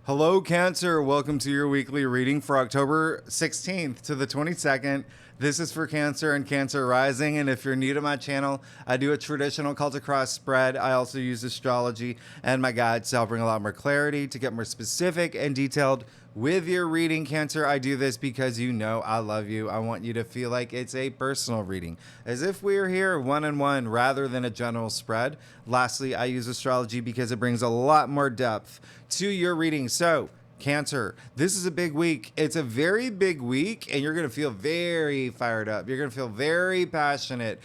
Hello, Cancer. Welcome to your weekly reading for October 16th to the 22nd. This is for Cancer and Cancer Rising. And if you're new to my channel, I do a traditional cult across spread. I also use astrology and my guides to help bring a lot more clarity, to get more specific and detailed with your reading, Cancer. I do this because you know I love you. I want you to feel like it's a personal reading, as if we're here one-on-one rather than a general spread. Lastly, I use astrology because it brings a lot more depth to your reading. So, Cancer, this is a big week. It's a very big week, and you're going to feel very fired up. You're going to feel very passionate.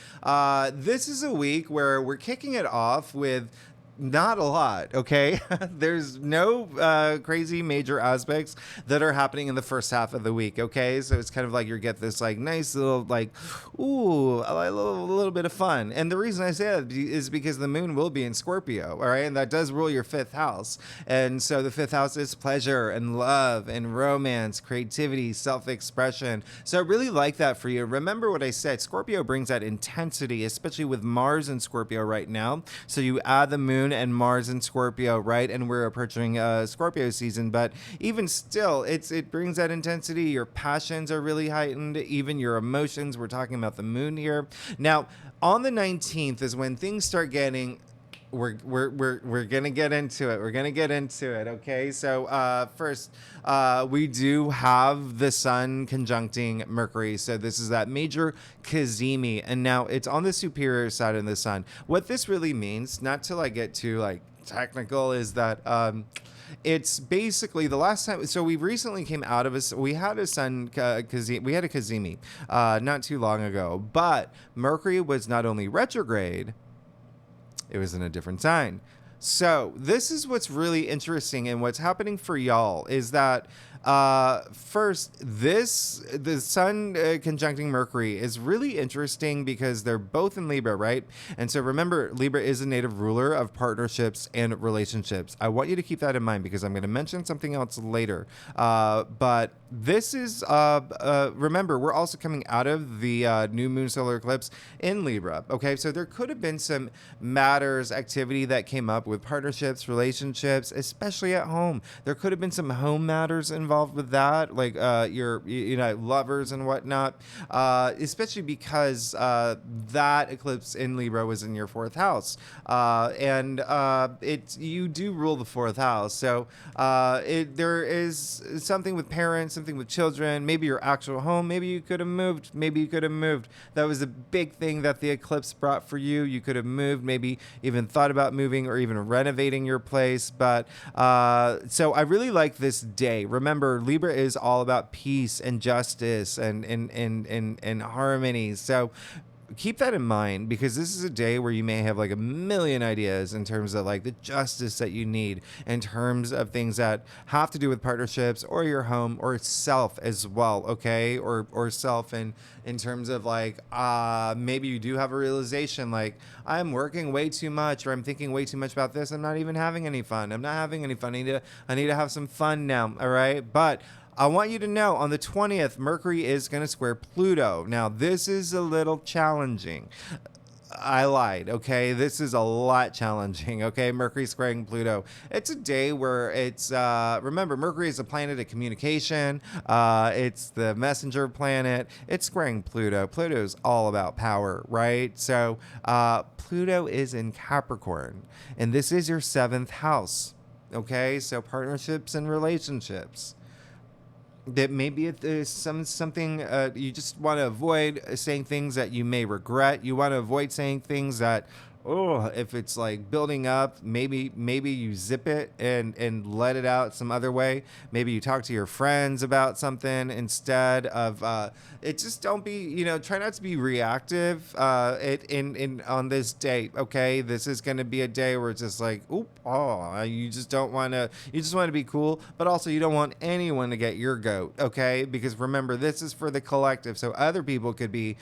This is a week where we're kicking it off with not a lot, okay? There's no crazy major aspects that are happening in the first half of the week, okay? So it's kind of like you get this like nice little like, ooh, a little bit of fun. And the reason I say that is because the moon will be in Scorpio, all right? And that does rule your fifth house. And so the fifth house is pleasure and love and romance, creativity, self-expression. So I really like that for you. Remember what I said, Scorpio brings that intensity, especially with Mars in Scorpio right now. So you add the moon and Mars in Scorpio, right? And we're approaching Scorpio season, but even still, it brings that intensity. Your passions are really heightened, even your emotions. We're talking about the moon here. Now, on the 19th is when things start getting we're gonna get into it. We're gonna get into it. Okay. So first, we do have the Sun conjuncting Mercury. So this is that major Cazimi, and now it's on the superior side of the Sun. What this really means, not to like get too like technical, is that it's basically the last time. So we recently came out of we had a Sun we had a Cazimi not too long ago, but Mercury was not only retrograde, it was in a different sign. So this is what's really interesting, and what's happening for y'all is that first, the Sun conjuncting Mercury is really interesting because they're both in Libra, right? And so remember, Libra is a native ruler of partnerships and relationships. I want you to keep that in mind because I'm going to mention something else later. But this is, remember, we're also coming out of the new moon solar eclipse in Libra. Okay, so there could have been some matters, activity that came up with partnerships, relationships, especially at home. There could have been some home matters involved with that, like your lovers and whatnot, especially because that eclipse in Libra was in your fourth house, and you do rule the fourth house. So there is something with parents, something with children, maybe your actual home. Maybe you could have moved. That was a big thing that the eclipse brought for you. You could have moved, maybe even thought about moving or even renovating your place. But so I really like this day. Remember, Libra is all about peace and justice and harmony. So keep that in mind, because this is a day where you may have like a million ideas in terms of like the justice that you need in terms of things that have to do with partnerships or your home or self as well. Okay. Or self in terms of like, maybe you do have a realization like, I'm working way too much, or I'm thinking way too much about this. I'm not even having any fun. I'm not having any fun. I need to have some fun now. All right. But I want you to know on the 20th, Mercury is going to square Pluto. Now, this is a little challenging. I lied, okay? This is a lot challenging, okay? Mercury squaring Pluto. It's a day where it's, remember, Mercury is a planet of communication. It's the messenger planet. It's squaring Pluto. Pluto is all about power, right? So Pluto is in Capricorn, and this is your seventh house, okay? So partnerships and relationships. That maybe there's something you just want to avoid saying things that you may regret. You want to avoid saying things that, if it's like building up, maybe you zip it and let it out some other way. Maybe you talk to your friends about something instead of it. Just don't be, try not to be reactive on this date. Okay, this is going to be a day where it's just like, you just want to be cool, but also you don't want anyone to get your goat. Okay, because remember, this is for the collective, so other people could be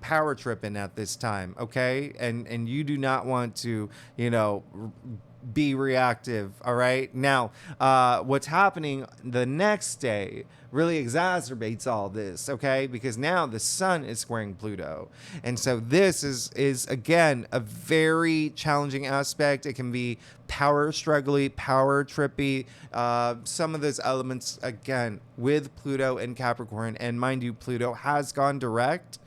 power tripping at this time, okay? And you do not want to, be reactive. All right. Now, what's happening the next day really exacerbates all this, okay? Because now the sun is squaring Pluto. And so this is again a very challenging aspect. It can be power struggly, power trippy, some of those elements again with Pluto and Capricorn. And mind you, Pluto has gone direct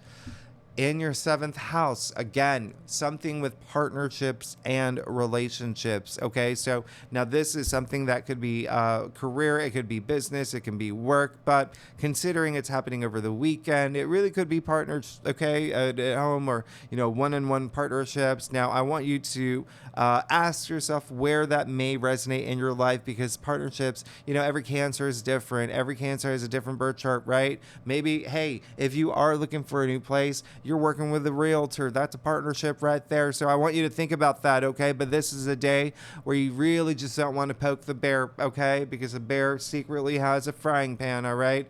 in your 7th house. Again, something with partnerships and relationships. Okay, so now this is something that could be career, it could be business, it can be work, but considering it's happening over the weekend, it really could be partners, okay, at home, or one-on-one partnerships. Now I want you to ask yourself where that may resonate in your life, because partnerships, every Cancer is different. Every Cancer has a different birth chart, right? Maybe, hey, if you are looking for a new place, you're working with a realtor. That's a partnership right there. So I want you to think about that, okay? But this is a day where you really just don't want to poke the bear, okay? Because the bear secretly has a frying pan, all right?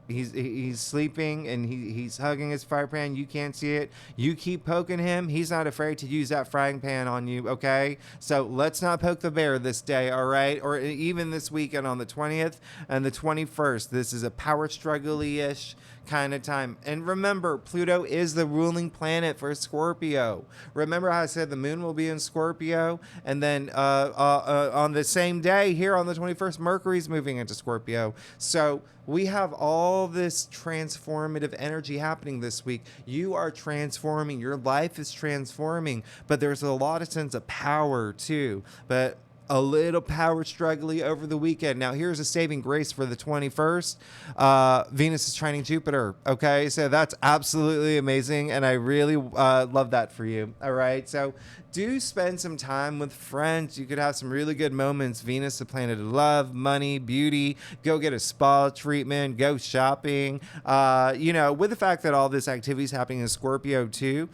He's sleeping and he's hugging his fire pan. You can't see it. You keep poking him. He's not afraid to use that frying pan on you, okay? So let's not poke the bear this day, all right? Or even this weekend on the 20th and the 21st. This is a power struggle-ish kind of time. And remember, Pluto is the ruling planet for Scorpio. Remember how I said the moon will be in Scorpio? And then on the same day here on the 21st, Mercury's moving into Scorpio. So we have all this transformative energy happening this week. You are transforming. Your life is transforming. But there's a lot of sense of power too. But a little power struggly over the weekend. Now, here's a saving grace for the 21st. Venus is trining Jupiter. Okay, so that's absolutely amazing, and I really love that for you. All right, so do spend some time with friends. You could have some really good moments. Venus, the planet of love, money, beauty. Go get a spa treatment. Go shopping. With the fact that all this activity is happening in Scorpio too.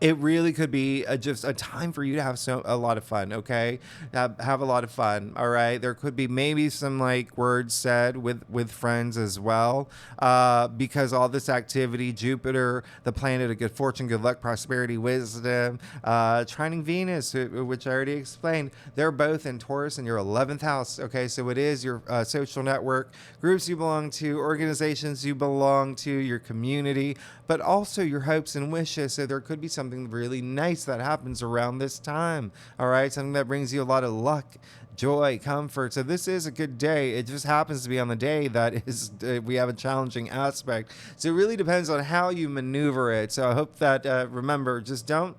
It really could be just a time for you to have a lot of fun, okay? Have a lot of fun, all right? There could be maybe some words said with friends as well, because all this activity, Jupiter, the planet of good fortune, good luck, prosperity, wisdom, trining Venus, which I already explained, they're both in Taurus in your 11th house, okay? So it is your social network, groups you belong to, organizations you belong to, your community, but also your hopes and wishes. So there could be something really nice that happens around this time. All right, something that brings you a lot of luck, joy, comfort. So this is a good day. It just happens to be on the day that is we have a challenging aspect. So it really depends on how you maneuver it. So I hope that remember, just don't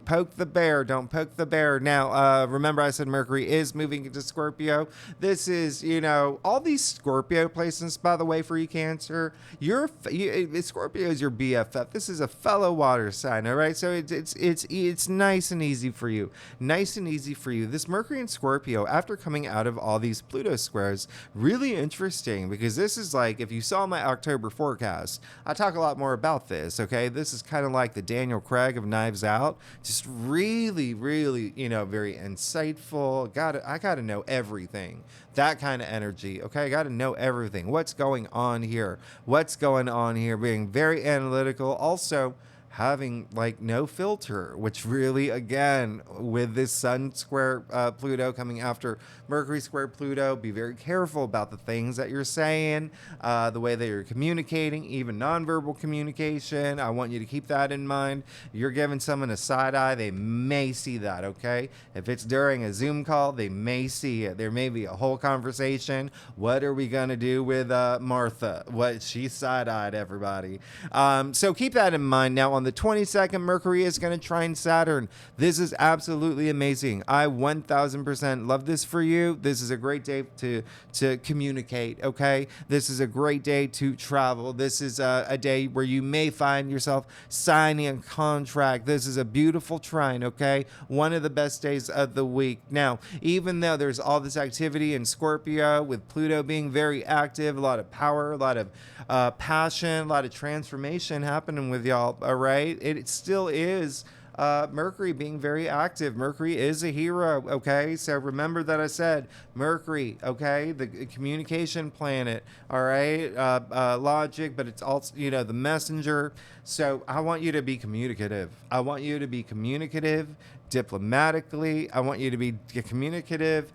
poke the bear. Don't poke the bear. Now, remember I said Mercury is moving into Scorpio. This is, all these Scorpio placements, by the way, for you Cancer. Scorpio is your BFF. This is a fellow water sign, all right? So it's nice and easy for you. Nice and easy for you. This Mercury in Scorpio, after coming out of all these Pluto squares, really interesting, because this is if you saw my October forecast, I talk a lot more about this, okay? This is kind of like the Daniel Craig of Knives Out. Just really, really, very insightful. I gotta know everything. That kind of energy. Okay, I gotta know everything. What's going on here? Being very analytical. Also, having no filter, which really, again, with this Sun square Pluto coming after Mercury square Pluto, be very careful about the things that you're saying, the way that you're communicating, even nonverbal communication. I want you to keep that in mind. You're giving someone a side eye, they may see that, okay? If it's during a Zoom call, they may see it. There may be a whole conversation. What are we going to do with Martha? She side-eyed everybody. So keep that in mind. Now, on the 22nd, Mercury is going to trine Saturn. This is absolutely amazing. I 1000% love this for you. This is a great day to communicate, okay? This is a great day to travel. This is a day where you may find yourself signing a contract. This is a beautiful trine, okay? One of the best days of the week. Now, even though there's all this activity in Scorpio with Pluto being very active, a lot of power, a lot of passion, a lot of transformation happening with y'all, all right? It still is Mercury being very active. Mercury is a hero, okay? So remember that I said Mercury, okay? The communication planet, all right? Logic, but it's also, the messenger. So I want you to be communicative. I want you to be communicative diplomatically. I want you to be communicative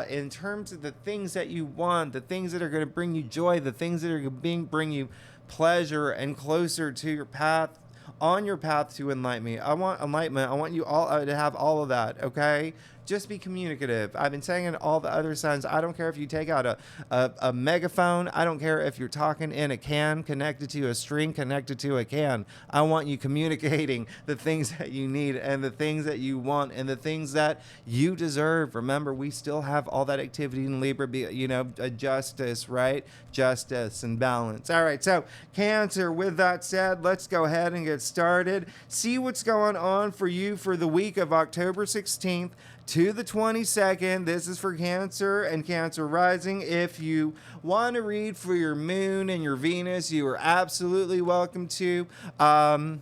in terms of the things that you want, the things that are going to bring you joy, the things that are going to bring you pleasure and closer to your path, on your path to enlightenment. I want enlightenment. I want you all to have all of that, okay? Just be communicative. I've been saying in all the other signs, I don't care if you take out a megaphone. I don't care if you're talking in a can connected to a string connected to a can. I want you communicating the things that you need and the things that you want and the things that you deserve. Remember, we still have all that activity in Libra, justice, right? Justice and balance. All right, so Cancer, with that said, let's go ahead and get started. See what's going on for you for the week of October 16th to the 22nd. This is for Cancer and Cancer rising. If you want to read for your moon and your Venus, you are absolutely welcome to. One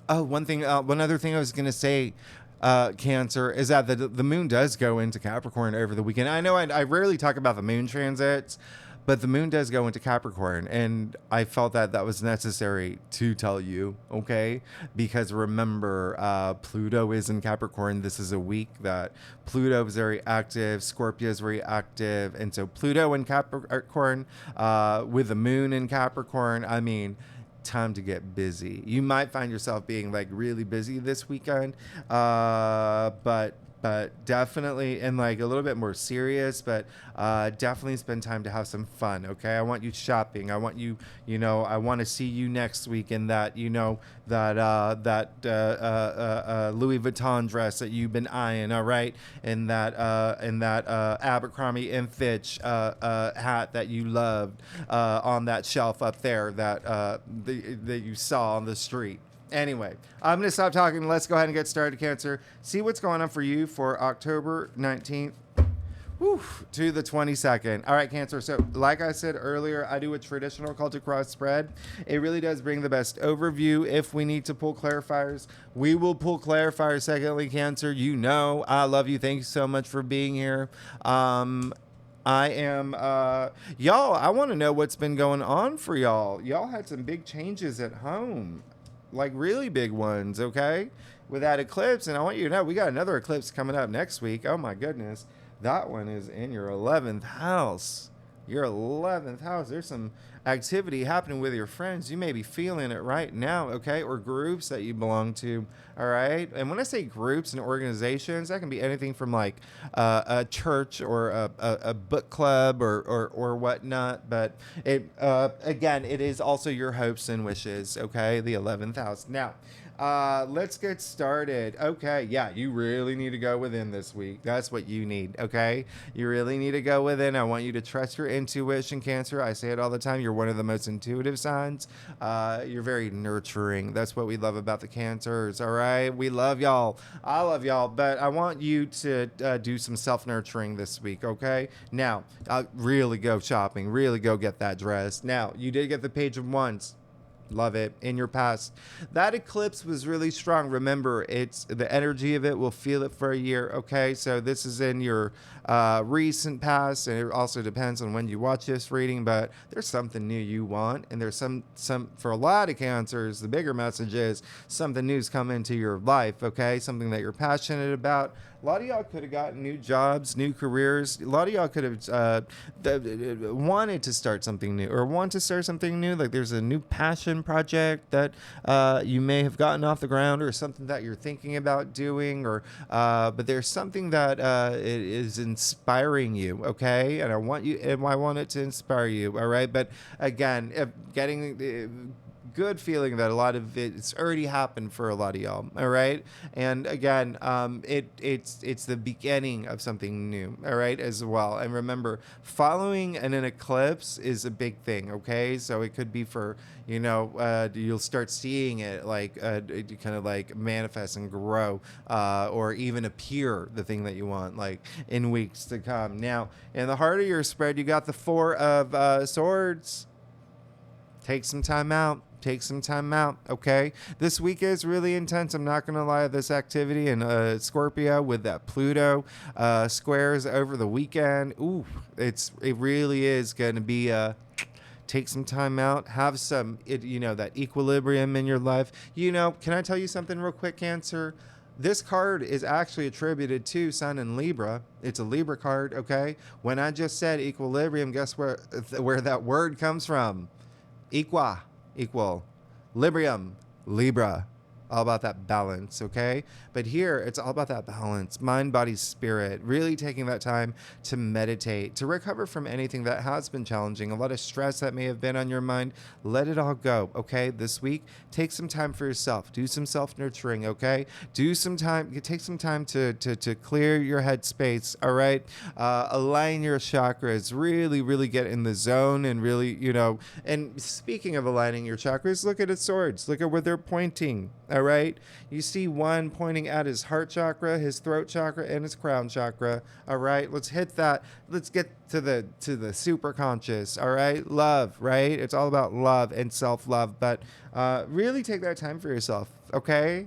other thing I was going to say, Cancer, is that the moon does go into Capricorn over the weekend. I know I rarely talk about the moon transits, but the moon does go into Capricorn, and I felt that was necessary to tell you, okay? Because remember, Pluto is in Capricorn. This is a week that Pluto is very active, Scorpio is very active, and so Pluto in Capricorn, with the moon in Capricorn, I mean, time to get busy. You might find yourself being like really busy this weekend, but definitely, and like a little bit more serious, but definitely spend time to have some fun, okay? I want you shopping. I want you, I want to see you next week in that, that Louis Vuitton dress that you've been eyeing, all right? And that Abercrombie and Fitch hat that you loved on that shelf up there that you saw on the street. Anyway, I'm going to stop talking. Let's go ahead and get started, Cancer. See what's going on for you for October 19th to the 22nd. All right, Cancer. So like I said earlier, I do a traditional cultic cross spread. It really does bring the best overview. If we need to pull clarifiers, we will pull clarifiers. Secondly, Cancer, I love you. Thank you so much for being here. I am, y'all, I want to know what's been going on for y'all. Y'all had some big changes at home. Like really big ones, okay? With that eclipse, and I want you to know we got another eclipse coming up next week. Oh my goodness. That one is in your 11th house. Your 11th house. There's some activity happening with your friends. You may be feeling it right now, okay? Or groups that you belong to, all right? And when I say groups and organizations, that can be anything from like a church or a book club or whatnot. But it again, it is also your hopes and wishes, okay? The 11th house. Now, let's get started. Okay, yeah, you really need to go within this week. That's what you need, okay? You really need to go within. I want you to trust your intuition, Cancer. I say it all the time. You're one of the most intuitive signs. You're very nurturing. That's what we love about the Cancers, all right? We love y'all. I love y'all, but I want you to do some self-nurturing this week, okay? Now, really go shopping. Really go get that dress. Now, you did get the Page of Wands. Love it. In your past, that eclipse was really strong. Remember, it's the energy of it. We'll feel it for a year. Okay, so this is in your recent past, and it also depends on when you watch this reading. But there's something new you want, and there's some for a lot of Cancers. The bigger message is something new's come into your life. Okay, something that you're passionate about. A lot of y'all could have gotten new jobs, new careers. A lot of y'all could have wanted to start something new or want to start something new. Like there's a new passion project that you may have gotten off the ground or something that you're thinking about doing but there's something that it is inspiring you, okay? And I want it to inspire you, all right? But again, getting good feeling that a lot of it's already happened for a lot of y'all, all right? And again, it's the beginning of something new, all right, as well. And remember, following an eclipse is a big thing, okay? So it could be for, you'll start seeing it like it kind of like manifest and grow or even appear the thing that you want like in weeks to come. Now, in the heart of your spread, you got the Four of Swords. Take some time out. Take some time out, okay? This week is really intense. I'm not going to lie. This activity in Scorpio with that Pluto squares over the weekend. Ooh, it really is going to be take some time out, have some, that equilibrium in your life. Can I tell you something real quick, Cancer? This card is actually attributed to Sun and Libra. It's a Libra card, okay? When I just said equilibrium, guess where that word comes from? Equal. Librium, Libra. All about that balance, okay? But here, it's all about that balance, mind, body, spirit, really taking that time to meditate, to recover from anything that has been challenging, a lot of stress that may have been on your mind. Let it all go, okay? This week, take some time for yourself. Do some self-nurturing, okay? Take some time to clear your head space, all right? Align your chakras, really get in the zone and really, and speaking of aligning your chakras, look at its swords. Look at where they're pointing. All right. You see one pointing at his heart chakra, his throat chakra, and his crown chakra. All right. Let's hit that. Let's get to the super conscious. All right. Love, right? It's all about love and self-love. But really take that time for yourself. Okay.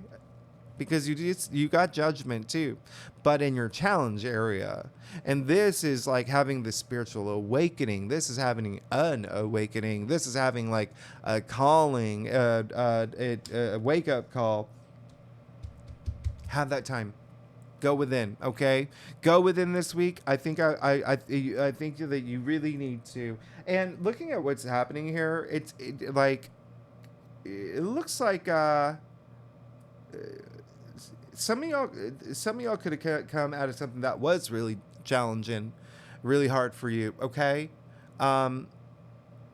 Because you got judgment too, but in your challenge area. And this is like having the spiritual awakening. This is having an awakening. This is having like a calling, a wake up call. Have that time. Go within, okay? Go within this week. I think I think that you really need to. And looking at what's happening here, it looks like some of y'all could have come out of something that was really challenging, really hard for you, okay?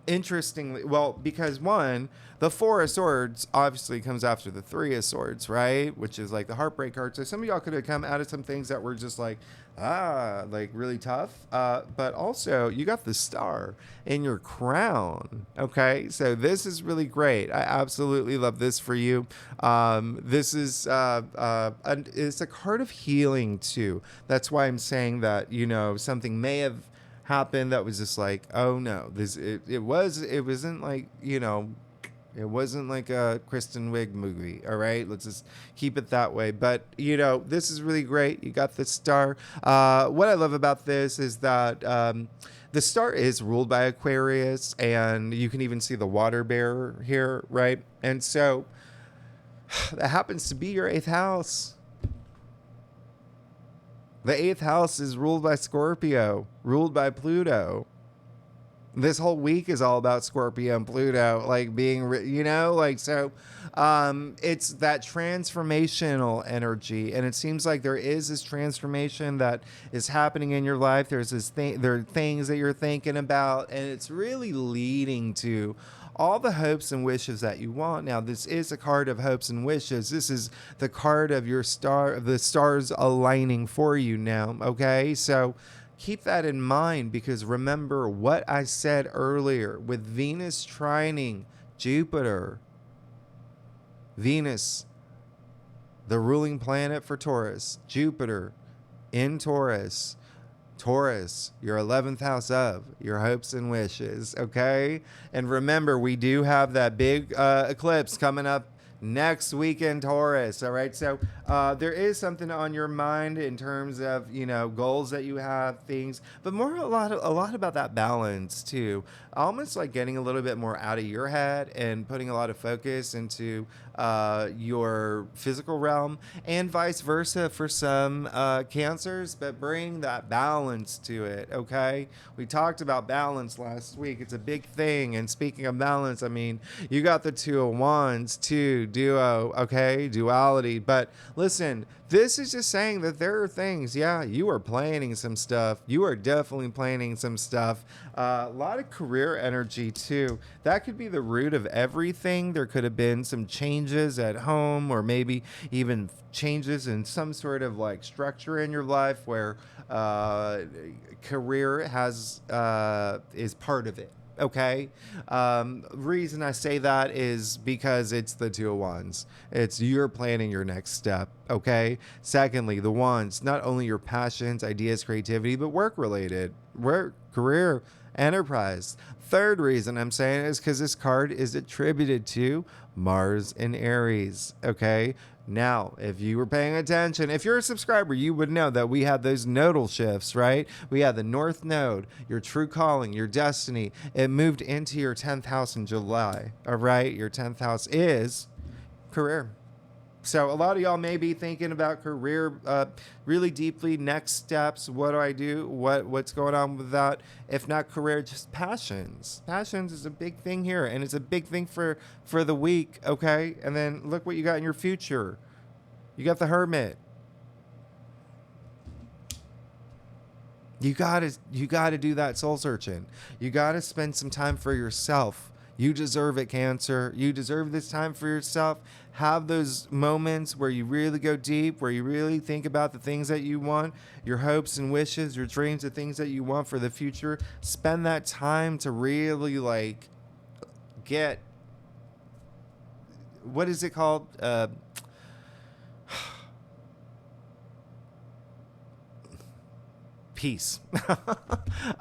Interestingly, well, because one, the Four of Swords obviously comes after the Three of Swords, right? Which is like the heartbreak card. So some of y'all could have come out of some things that were just like really tough. But also you got the Star in your crown. Okay. So this is really great. I absolutely love this for you. This is, it's a card of healing too. That's why I'm saying that, something may have happened that was just like, oh no, it wasn't like, it wasn't like a Kristen Wiig movie. All right, let's just keep it that way. But this is really great. You got the Star. What I love about this is that the Star is ruled by Aquarius, and you can even see the water bearer here, right? And so that happens to be your 8th house. The 8th house is ruled by Scorpio, ruled by Pluto. This whole week is all about Scorpio and Pluto, like being, so it's that transformational energy. And it seems like there is this transformation that is happening in your life. There's this thing, there are things that you're thinking about, and it's really leading to all the hopes and wishes that you want. Now, this is a card of hopes and wishes. This is the card of your star, the stars aligning for you now. Okay. So keep that in mind, because remember what I said earlier with Venus trining Jupiter. Venus, the ruling planet for Taurus, Jupiter in Taurus. Taurus, your 11th house of your hopes and wishes, okay? And remember, we do have that big eclipse coming up next week in Taurus, all right? So there is something on your mind in terms of, goals that you have, things, but more a lot about that balance too. Almost like getting a little bit more out of your head and putting a lot of focus into your physical realm, and vice versa for some cancers, but bring that balance to it, okay? We talked about balance last week. It's a big thing. And speaking of balance, I mean, you got the Two of Wands, duo, okay? Duality. But listen, this is just saying that there are things, you are planning some stuff. You are definitely planning some stuff. A lot of career energy too. That could be the root of everything. There could have been some changes at home, or maybe even changes in some sort of like structure in your life where career is part of it. Okay. Reason I say that is because it's the Two of Wands. It's you're planning your next step. Okay. Secondly, the Wands, not only your passions, ideas, creativity, but work related. work, career, enterprise. Third reason I'm saying is because this card is attributed to Mars in Aries. Okay. Now, if you were paying attention, if you're a subscriber, you would know that we had those nodal shifts, right? We had the North Node, your true calling, your destiny. It moved into your 10th house in July. All right. Your 10th house is career. So a lot of y'all may be thinking about career really deeply. Next steps. What do I do? What's going on with that? If not career, just passions. Passions is a big thing here, and it's a big thing for the week. Okay, and then look what you got in your future. You got the Hermit. You gotta do that soul searching. You gotta spend some time for yourself. You deserve it, Cancer. You deserve this time for yourself. Have those moments where you really go deep, where you really think about the things that you want, your hopes and wishes, your dreams, the things that you want for the future. Spend that time to really get, what is it called? Peace.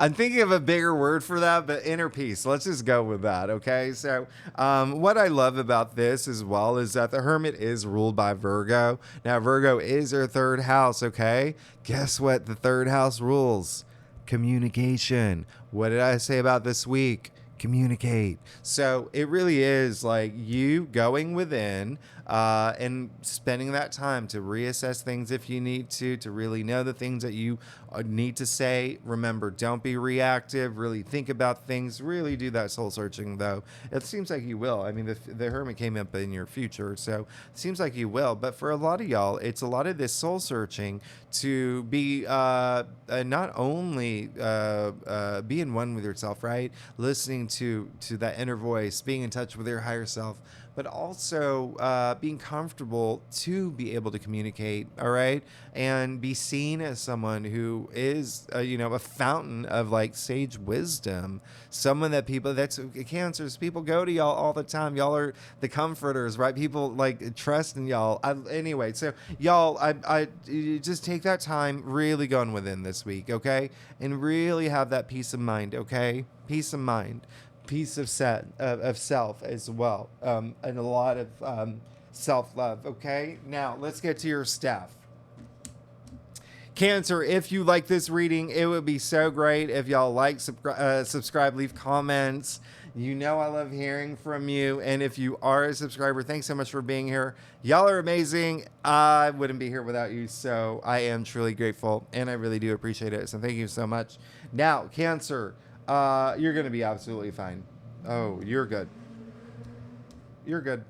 I'm thinking of a bigger word for that, but inner peace. Let's just go with that. Okay. So, what I love about this as well is that the Hermit is ruled by Virgo. Now, Virgo is their third house. Okay. Guess what? The third house rules communication. What did I say about this week? Communicate. So it really is like you going within and spending that time to reassess things if you need to really know the things that you need to say. Remember, don't be reactive. Really think about things. Really do that soul searching, though. It seems like you will. I mean, the Hermit came up in your future, so it seems like you will. But for a lot of y'all, it's a lot of this soul searching to be not only being one with yourself, right? Listening to that inner voice, being in touch with your higher self, but also being comfortable to be able to communicate, all right? And be seen as someone who is, a fountain of like sage wisdom. Someone that that's Cancers, people go to y'all all the time. Y'all are the comforters, right? People like trust in y'all. Anyway, so y'all, I you just take that time really going within this week, okay? And really have that peace of mind, okay? Peace of mind. Piece of self as well, and a lot of self-love. Okay, now let's get to your stuff. Cancer, if you like this reading, it would be so great if y'all subscribe, leave comments. You know I love hearing from you, and if you are a subscriber, thanks so much for being here. Y'all are amazing. I wouldn't be here without you, so I am truly grateful, and I really do appreciate it, so thank you so much. Now, Cancer, you're going to be absolutely fine. Oh, you're good. You're good.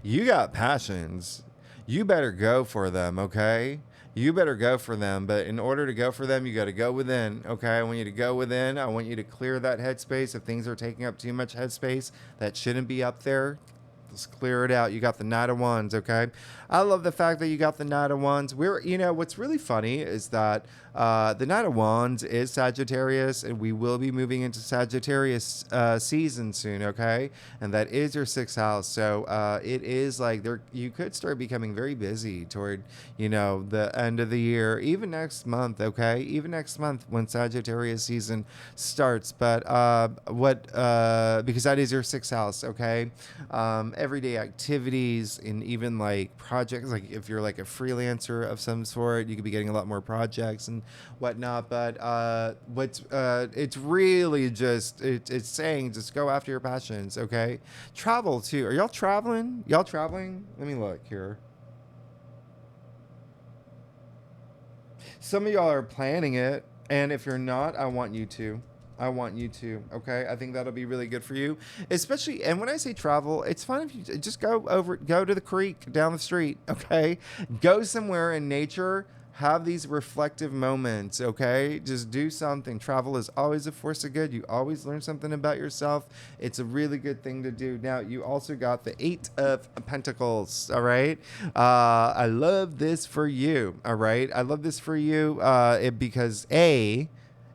You got passions. You better go for them, okay? You better go for them. But in order to go for them, you got to go within, okay? I want you to go within. I want you to clear that headspace. If things are taking up too much headspace that shouldn't be up there, let's clear it out. You got the Knight of Wands, okay? I love the fact that you got the Knight of Wands. What's really funny is that the Knight of Wands is Sagittarius, and we will be moving into Sagittarius season soon, okay? And that is your 6th house. So it is like you could start becoming very busy toward, the end of the year, even next month, okay? Even next month when Sagittarius season starts. But because that is your 6th house, okay? Everyday activities and even like projects, like if you're like a freelancer of some sort, you could be getting a lot more projects and whatnot. But it's really just it's saying just go after your passions, okay? Travel too. Are y'all traveling? Let me look here. Some of y'all are planning it, and if you're not, I want you to, okay? I think that'll be really good for you, especially, and when I say travel, it's fine if you just go to the creek down the street, okay? Go somewhere in nature, have these reflective moments, okay? Just do something. Travel is always a force of good. You always learn something about yourself. It's a really good thing to do. Now, you also got the 8 of Pentacles, all right? I love this for you, all right? I love this for you because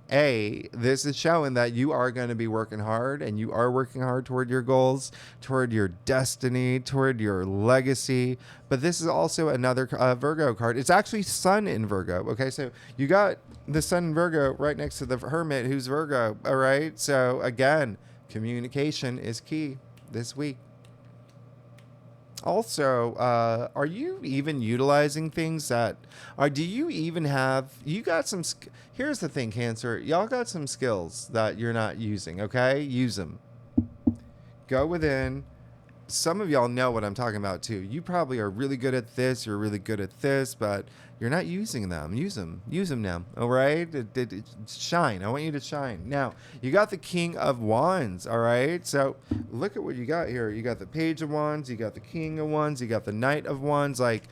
This is showing that you are going to be working hard, and you are working hard toward your goals, toward your destiny, toward your legacy. But this is also another Virgo card. It's actually Sun in Virgo. Okay, so you got the Sun in Virgo right next to the Hermit, who's Virgo. All right, so again, communication is key this week. Also, are you even utilizing things that, or do you even have, you got some, here's the thing, Cancer, y'all got some skills that you're not using, okay? Use them. Go within. Some of y'all know what I'm talking about too. You probably are really good at this, you're really good at this, but you're not using them. Use them now. All right, shine. I want you to shine. Now you got the King of Wands. All right, so look at what you got here. You got the Page of Wands, you got the King of Wands, you got the Knight of Wands. Like,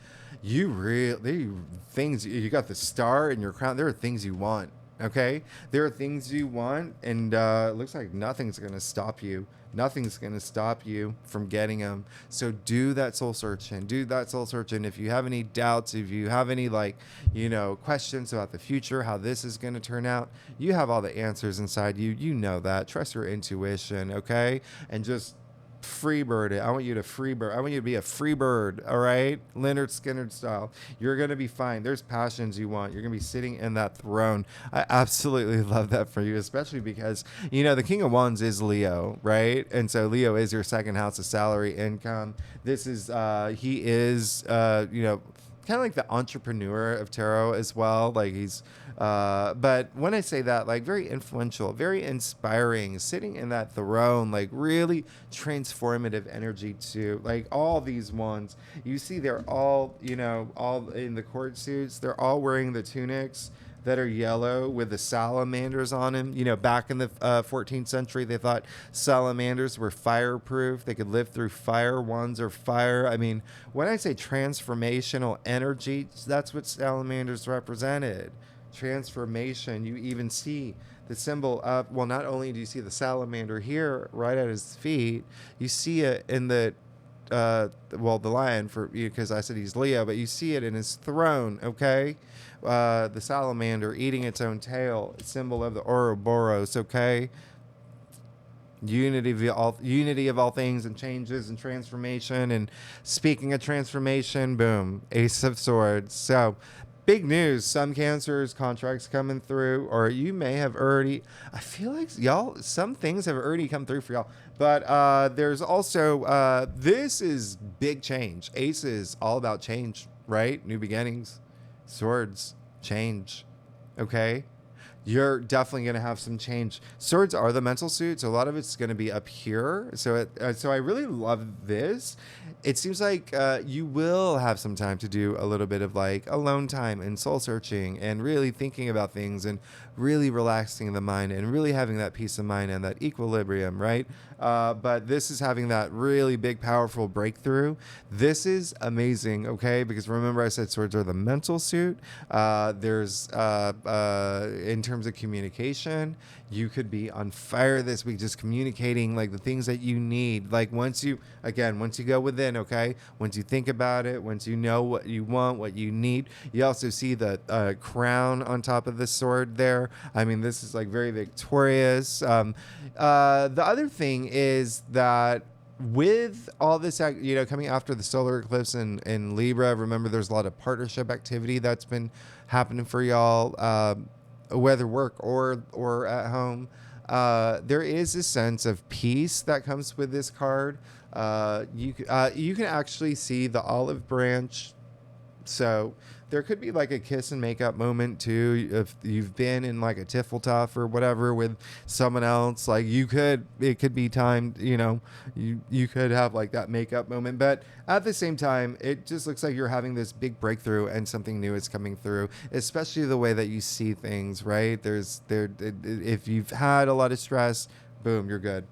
you really, things, you got the star in your crown. There are things you want. Okay, there are things you want, and it looks like nothing's gonna stop you. Nothing's going to stop you from getting them. So do that soul searching. Do that soul searching. If you have any doubts, if you have any, like, you know, questions about the future, how this is going to turn out, you have all the answers inside you. You know that. Trust your intuition, okay? And just free bird it. I want you to free bird. I want you to be a free bird, all right? Leonard Skinner style. You're going to be fine. There's passions you want. You're going to be sitting in that throne. I absolutely love that for you, especially because, you know, the King of Wands is Leo, right? And so Leo is your second house of salary income. This is, he is, you know, kind of like the entrepreneur of tarot as well. Like, he's but when I say that, like, very influential, very inspiring, sitting in that throne, like really transformative energy too. Like, all these ones you see, they're all, you know, all in the court suits. They're all wearing the tunics that are yellow with the salamanders on them. You know, back in the 14th century, they thought salamanders were fireproof. They could live through fire. Wands are fire. I mean, when I say transformational energy, that's what salamanders represented. Transformation. You even see the symbol of, well, not only do you see the salamander here right at his feet, you see it in the well, the lion, for you, because I said he's Leo, but you see it in his throne, okay? The salamander eating its own tail, symbol of the Ouroboros, okay? Unity of all things, and changes and transformation. And speaking of transformation, boom, Ace of Swords. So, big news. Some Cancers contracts coming through, or you may have already, I feel like y'all, some things have already come through for y'all. But there's also, this is big change. Ace is all about change, right? New beginnings. Swords, change. Okay? You're definitely going to have some change. Swords are the mental suit, so a lot of it's going to be up here. So so I really love this. It seems like you will have some time to do a little bit of like alone time and soul searching and really thinking about things and really relaxing the mind and really having that peace of mind and that equilibrium, right? But this is having that really big, powerful breakthrough. This is amazing, okay? Because remember, I said swords are the mental suit. There's, in terms of communication, you could be on fire this week, just communicating like the things that you need. Like, once you go within, okay? Once you think about it, once you know what you want, what you need, you also see the crown on top of the sword there. I mean, this is like very victorious. The other thing is that with all this, you know, coming after the solar eclipse in Libra, remember there's a lot of partnership activity that's been happening for y'all, whether work or at home. There is a sense of peace that comes with this card. You can actually see the olive branch. So there could be like a kiss and makeup moment too. If you've been in like a tiffle-tuff or whatever with someone else, like it could be timed, you know, you could have like that makeup moment. But at the same time, it just looks like you're having this big breakthrough and something new is coming through, especially the way that you see things, right? If you've had a lot of stress, boom, you're good.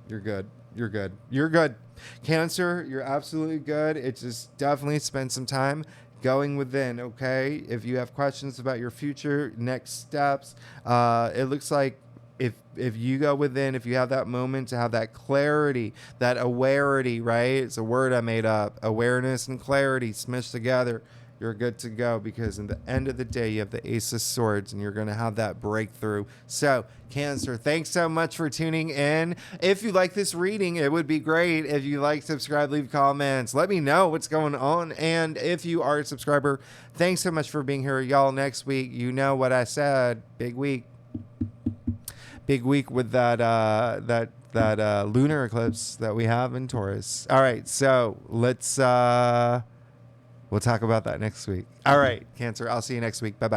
You're good. You're good. You're good. Cancer, you're absolutely good. It's just definitely spend some time going within, okay? If you have questions about your future, next steps, it looks like if you go within, if you have that moment to have that clarity, that awareness, right? It's a word I made up. Awareness and clarity smushed together. you're good to go, because in the end of the day, you have the Ace of Swords and you're going to have that breakthrough. So, Cancer, thanks so much for tuning in. If you like this reading, it would be great if you like, subscribe, leave comments. Let me know what's going on. And if you are a subscriber, thanks so much for being here. Y'all, next week, you know what I said. Big week. Big week with that lunar eclipse that we have in Taurus. All right, so let's we'll talk about that next week. All right, Cancer, I'll see you next week. Bye-bye.